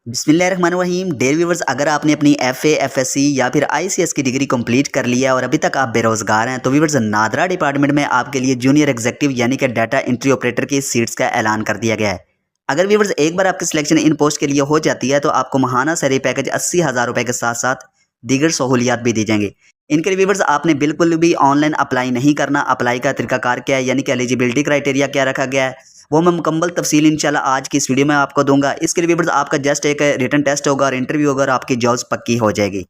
बिस्मिल्लाहिर्रहमानिर्रहीम। Dare viewers, अगर आपने अपनी एफए, एफएससी या फिर आईसीएस की डिग्री कंप्लीट कर लिया और अभी तक आप बेरोजगार हैं तो व्यूवर्स नादरा डिपार्टमेंट में आपके लिए जूनियर एग्जीक्यूटिव यानी कि डाटा एंट्री ऑपरेटर की सीट्स का ऐलान कर दिया गया है। अगर व्यूवर्स एक बार आपकी सिलेक्शन इन पोस्ट के लिए हो जाती है तो आपको महाना सैलरी पैकेज 80,000 रुपये के साथ साथ दीगर सहूलियात भी दी जाएंगी। इनके लिए व्यूवर्स आपने बिल्कुल भी ऑनलाइन अप्लाई नहीं करना। अप्लाई का तरीकाकार क्या है यानी कि एलिजिबिलिटी क्राइटेरिया क्या रखा गया है वो मैं मुकम्मल तफसील इंशाल्लाह आज की इस वीडियो में आपको दूंगा। इसके लिए व्यूअर्स आपका जस्ट एक रिटन टेस्ट होगा और इंटरव्यू होगा और आपकी जॉब्स पक्की हो जाएगी।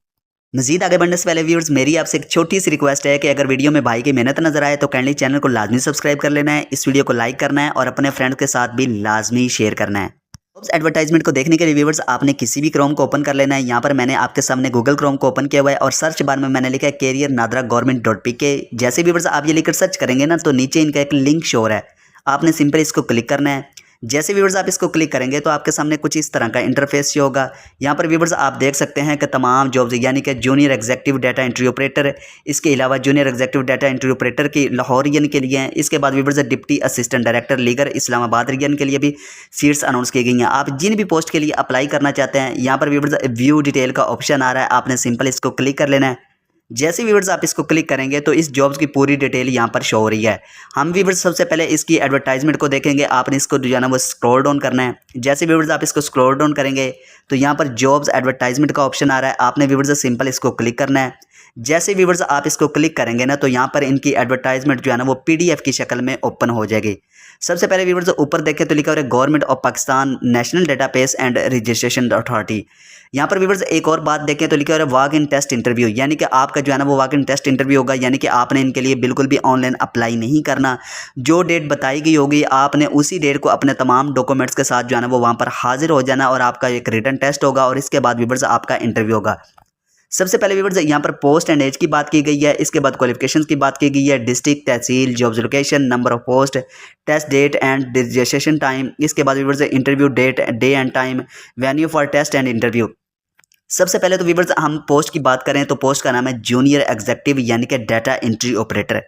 मजीद आगे बढ़ने से पहले व्यूअर्स मेरी आपसे एक छोटी सी रिक्वेस्ट है कि अगर वीडियो में भाई की मेहनत नजर आए तो काइंडली चैनल को लाजमी सब्सक्राइब कर लेना है, इस वीडियो को लाइक करना है और अपने फ्रेंड्स के साथ भी लाजमी शेयर करना है। जॉब्स एडवर्टाइजमेंट को देखने के लिए व्यूअर्स आपने किसी भी क्रोम को ओपन कर लेना है। यहाँ पर मैंने आपके सामने गूगल क्रोम को ओपन किया हुआ है और सर्च बार में मैंने लिखा है कैरियर नादरा गवर्नमेंट.pk। जैसे व्यूअर्स आप ये लिखकर सर्च करेंगे ना तो नीचे इनका एक लिंक शो हो रहा है, आपने सिंपल इसको क्लिक करना है। जैसे व्यूवर्स आप इसको क्लिक करेंगे तो आपके सामने कुछ इस तरह का इंटरफेस शो होगा। यहाँ पर व्यूवर्स आप देख सकते हैं कि तमाम जॉब्स यानी कि junior executive data entry operator, इसके अलावा junior executive data entry operator की लाहौर रीजन के लिए हैं। इसके बाद viewers deputy assistant director लीगर Islamabad reason के लिए भी सीट्स अनाउंस की गई हैं। आप जिन भी पोस्ट के लिए अप्लाई करना चाहते हैं यहाँ पर व्यूवर्स व्यू डिटेल का ऑप्शन आ रहा है, आपने सिंपल इसको क्लिक कर लेना है। जैसे व्यूवर्स आप इसको क्लिक करेंगे तो इस जॉब्स की पूरी डिटेल यहाँ पर शो हो रही है। हम व्यूवर्स सबसे पहले इसकी एडवर्टाइजमेंट को देखेंगे, आपने इसको जो है ना वो स्क्रॉल डाउन करना है। जैसे व्यूवर्स आप इसको स्क्रॉल डाउन करेंगे तो यहाँ पर जॉब्स एडवर्टाइजमेंट का ऑप्शन आ रहा है, आपने व्यूवर्स सिंपल इसको क्लिक करना है। जैसे व्यूवर्स आप इसको क्लिक करेंगे ना तो यहाँ पर इनकी एडवर्टाइजमेंट जो है ना वो पीडीएफ की शक्ल में ओपन हो जाएगी। सबसे पहले व्यूवर्स ऊपर देखें तो लिखा हुआ है government of Pakistan national database and registration authority. यहाँ पर व्यूवर्स एक और बात देखें तो लिखा हुआ है वॉक इन टेस्ट इंटरव्यू, यानी कि आपका जो है ना वो वॉक इन टेस्ट इंटरव्यू होगा, यानी कि आपने इनके लिए बिल्कुल भी ऑनलाइन अप्लाई नहीं करना। जो डेट बताई गई होगी आपने उसी डेट को अपने तमाम डॉक्यूमेंट्स के साथ जो है ना वो वहाँ पर हाजिर हो जाना और आपका एक रिटन टेस्ट होगा और इसके बाद व्यूवर्स आपका इंटरव्यू होगा। सबसे पहले व्यूवर्स यहाँ पर पोस्ट एंड एज की बात की गई है, इसके बाद क्वालिफिकेशंस की बात की गई है, district, tehsil, jobs location, number of post, test date and registration time. इसके बाद viewers interview date, day and time, venue for test and interview. सबसे पहले तो व्यूवर्स हम पोस्ट की बात करें तो पोस्ट का नाम है जूनियर एग्जीक्यूटिव यानी कि data entry operator.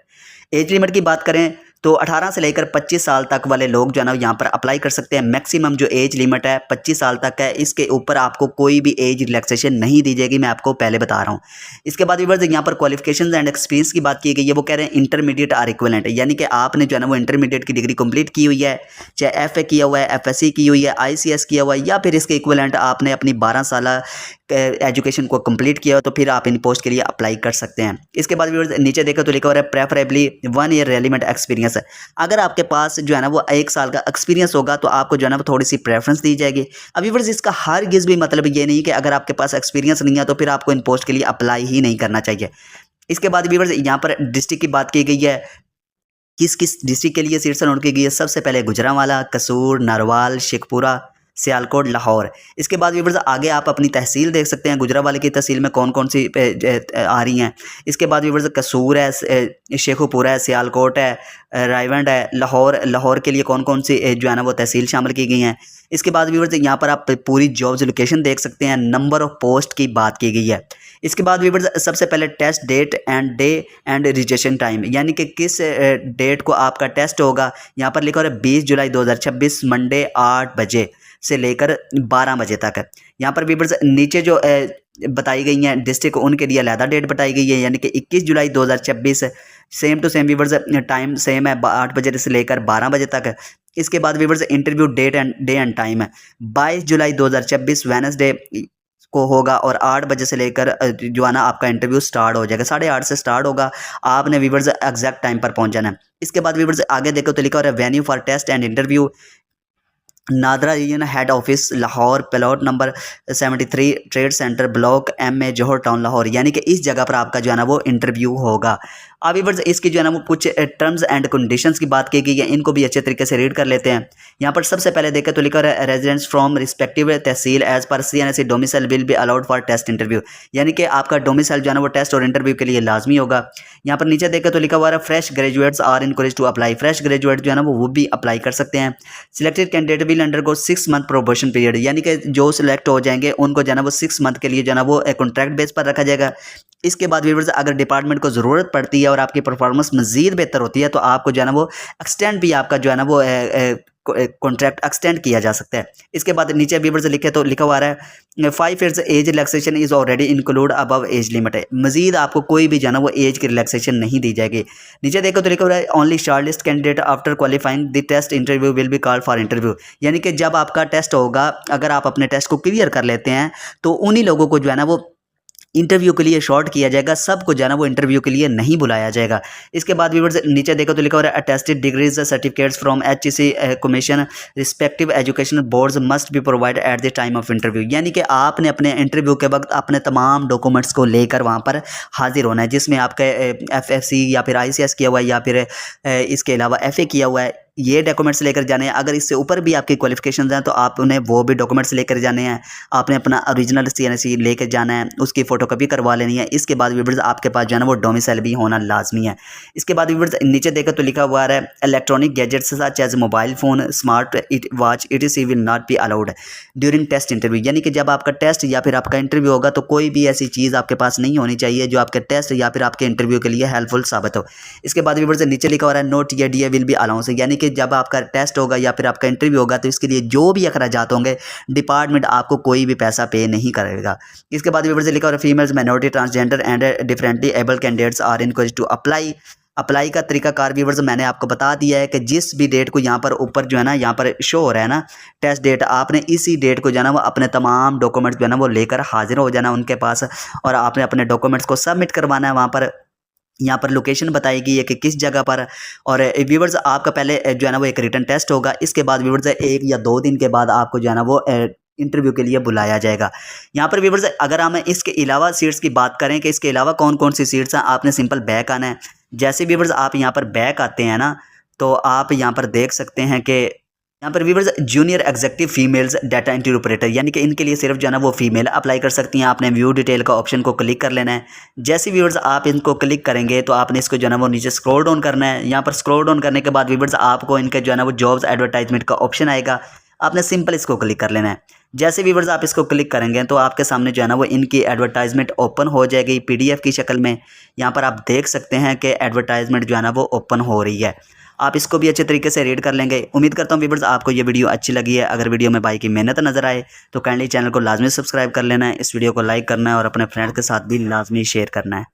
Age limit की बात करें तो 18 से लेकर 25 साल तक वाले लोग जो है ना यहाँ पर अप्लाई कर सकते हैं। मैक्सिमम जो एज लिमिट है 25 साल तक है, इसके ऊपर आपको कोई भी एज रिलैक्सेशन नहीं दी जाएगी, मैं आपको पहले बता रहा हूँ। इसके बाद व्यूअर्स यहाँ पर क्वालिफिकेशंस एंड एक्सपीरियंस की बात की गई है, वो कह रहे हैं इंटरमीडिएट आर इक्विवेलेंट, यानी कि आपने जो है ना वो इंटरमीडिएट की डिग्री कंप्लीट की हुई है, चाहे एफए किया हुआ है, एफएससी की हुई है, आईसीएस किया हुआ है या फिर इसके इक्विवेलेंट आपने अपनी 12 साल एजुकेशन को कंप्लीट किया हो तो फिर आप इन पोस्ट के लिए अप्लाई कर सकते हैं। इसके बाद व्यूअर्स नीचे देखो तो लिखा हुआ है प्रेफरेबली 1 ईयर रेलिवेंट एक्सपीरियंस। अगर आपके पास जो है ना वो 1 साल का एक्सपीरियंस होगा तो आपको जो है ना वो थोड़ी सी प्रेफरेंस दी जाएगी। अब व्यूअर्स इसका हरगिज़ भी मतलब ये नहीं कि अगर आपके पास एक्सपीरियंस नहीं है तो फिर आपको इन पोस्ट के लिए अप्लाई ही नहीं करना चाहिए। इसके बाद व्यूअर्स यहाँ पर डिस्ट्रिक्ट की बात की गई है, किस किस डिस्ट्रिक्ट के लिए सीट्स नोट की गई है। सबसे पहले गुजरांवाला, कसूर, नारवाल, शेखपुरा, सियालकोट, लाहौर। इसके बाद व्यूअर्स आगे आप अपनी तहसील देख सकते हैं, गुजरांवाले की तहसील में कौन कौन सी आ रही हैं। इसके बाद व्यूअर्स कसूर है, शेखुपुरा है, सियालकोट है, रायवंड है, लाहौर के लिए कौन कौन सी जो है ना वो तहसील शामिल की गई हैं। इसके बाद व्यूअर्स यहाँ पर आप पूरी जॉब्स लोकेशन देख सकते हैं, नंबर ऑफ पोस्ट की बात की गई है। इसके बाद व्यूअर्स सबसे पहले test date and day and registration time, यानी कि किस डेट को आपका टेस्ट होगा। यहाँ पर लिखा हो रहा है 20 जुलाई 2026 मंडे 8 बजे से लेकर 12 बजे तक। यहाँ पर व्यूअर्स नीचे जो बताई गई हैं डिस्ट्रिक्ट उनके लिए अलहदा डेट बताई गई है, यानी कि 21 जुलाई 2026 same to same viewers time same है 8 बजे से लेकर 12 बजे तक। इसके बाद viewers interview date and day and time है 22 जुलाई 2026 वेडनेसडे को होगा और 8 बजे से लेकर जो है ना आपका इंटरव्यू स्टार्ट हो जाएगा, 8:30 से स्टार्ट होगा, आपने व्यूअर्स एग्जैक्ट टाइम पर पहुंच जाना है। इसके बाद व्यूअर्स आगे देखो तो लिखा हो रहा है venue for test and interview, NADRA region head office Lahore, plot number 73, trade centre block MA Johar town Lahore, यानी कि इस जगह पर आपका जो है ना वो इंटरव्यू होगा। अब व्यूअर्स इसकी जो है ना वो कुछ टर्म्स एंड कंडीशंस की बात की गई है, इनको भी अच्छे तरीके से रीड कर लेते हैं। यहाँ पर सबसे पहले देखें तो लिखा है residents from respective tehsil as per CNSE domicile will be allowed for test interview, यानी कि आपका डोमिसाइल जो है ना वो टेस्ट और इंटरव्यू के लिए लाजमी होगा। यहाँ पर नीचे देखें तो लिखा हुआ है fresh graduates are encourage to apply, fresh graduate जो है ना वो भी अप्लाई कर सकते हैं। Selected candidate will undergo 6 month probation period, यानी कि जो सिलेक्ट हो जाएंगे उनको जो है ना वो 6 मंथ के लिए जो है ना वो कॉन्ट्रैक्ट बेस पर रखा जाएगा। इसके बाद व्यूअर्स अगर डिपार्टमेंट को ज़रूरत पड़ती है और आपकी परफॉर्मेंस मज़ीद बेहतर होती है तो आपको जो है ना वो एक्सटेंड भी आपका जो है ना वो कॉन्ट्रैक्ट एक्सटेंड किया जा सकता है। इसके बाद नीचे व्यूअर्स लिखे तो लिखा हुआ है 5 years age relaxation is already include above age limit है। मजीद आपको कोई भी जाना वो एज की रिलैक्सेशन नहीं दी जाएगी। नीचे देखो तो लिखा हुआ है only shortlist candidate after qualifying the test interview will be called for interview. यानी कि जब आपका टेस्ट होगा, अगर आप अपने टेस्ट को क्लियर कर लेते हैं तो उन्हीं लोगों को जो है ना वो इंटरव्यू के लिए शॉर्ट किया जाएगा, सबको जो है ना वो इंटरव्यू के लिए नहीं बुलाया जाएगा। इसके बाद व्यूअर्स नीचे देखो तो लिखा हो रहा है attested degrees certificates from HEC commission respective education boards must be provide at the time of interview. यानी कि आपने अपने इंटरव्यू के वक्त अपने तमाम डॉक्यूमेंट्स को लेकर वहाँ पर हाजिर होना है, जिसमें आपका FFC या फिर ICS किया हुआ है या फिर इसके अलावा FA किया हुआ है, ये डॉक्यूमेंट्स लेकर जाने हैं। अगर इससे ऊपर भी आपकी क्वालिफिकेशन हैं तो आपने वो भी डॉक्यूमेंट्स लेकर जाने हैं। आपने अपना ओरिजिनल CNC लेकर जाना है, उसकी फ़ोटोकॉपी करवा लेनी है। इसके बाद व्यूअर्स आपके पास जो है ना वो डोमिसाइल भी होना लाजमी है। इसके बाद व्यूअर्स नीचे देखो तो लिखा हुआ है electronic gadgets such as mobile phone smart watch ETC will not be allowed during test interview. यानी कि जब आपका टेस्ट या फिर आपका इंटरव्यू होगा तो कोई भी ऐसी चीज़ आपके पास नहीं होनी चाहिए जो आपके टेस्ट या फिर आपके इंटरव्यू के लिए हेल्पफुल साबित हो। इसके बाद व्यूअर्स नीचे लिखा हुआ है no TDA will be allowance. यानी कि जब आपका टेस्ट होगा या फिर आपका इंटरव्यू होगा तो इसके लिए जो भी अखराजात होंगे डिपार्टमेंट आपको कोई भी पैसा पे नहीं करेगा। इसके बाद व्यूअर्स लिखा हुआ है females minority transgender and differently able candidates are encouraged to apply का तरीकाकार व्यूअर्स मैंने आपको बता दिया है कि जिस भी डेट को यहाँ पर ऊपर जो है ना यहाँ पर शो हो रहा है ना टेस्ट डेट, आपने इसी डेट को जो है ना वो अपने तमाम डॉक्यूमेंट्स जो है ना वो लेकर हाजिर हो जाना उनके पास और आपने अपने डॉक्यूमेंट्स को सबमिट करवाना है। वहाँ पर यहाँ पर लोकेशन बताएगी है कि किस जगह पर। और व्यूअर्स आपका पहले जो है ना वो एक रिटन टेस्ट होगा, इसके बाद व्यूअर्स 1 या 2 दिन के बाद आपको जो है ना वो इंटरव्यू के लिए बुलाया जाएगा। यहाँ पर व्यूअर्स अगर हम इसके अलावा सीट्स की बात करें कि इसके अलावा कौन कौन सी सीट्स हैं, आपने सिंपल बैक आना है। जैसे व्यूअर्स आप यहाँ पर बैक आते हैं ना तो आप यहाँ पर देख सकते हैं कि यहाँ पर viewers junior executive females data entry operator, यानी कि इनके लिए सिर्फ जो है ना वो फीमेल अप्लाई कर सकती हैं। आपने व्यू डिटेल का ऑप्शन को क्लिक कर लेना है। जैसे व्यूअर्स आप इनको क्लिक करेंगे तो आपने इसको जो है ना वो नीचे स्क्रॉल डाउन करना है। यहाँ पर स्क्रॉल डाउन करने के बाद व्यूअर्स आपको इनके जो है ना वो जॉब्स एडवर्टाइजमेंट का ऑप्शन आएगा, आपने सिंपल इसको क्लिक कर लेना है। जैसे व्यूअर्स आप इसको क्लिक करेंगे तो आपके सामने जो है ना वो इनकी एडवर्टाइजमेंट ओपन हो जाएगी PDF की शक्ल में। यहाँ पर आप देख सकते हैं कि एडवर्टाइजमेंट जो है ना वो ओपन हो रही है। आप इसको भी अच्छे तरीके से रीड कर लेंगे। उम्मीद करता हूँ व्यूअर्स आपको ये वीडियो अच्छी लगी है। अगर वीडियो में भाई की मेहनत नजर आए तो काइंडली चैनल को लाजमी सब्सक्राइब कर लेना है, इस वीडियो को लाइक करना है और अपने फ्रेंड्स के साथ भी लाजमी शेयर करना है।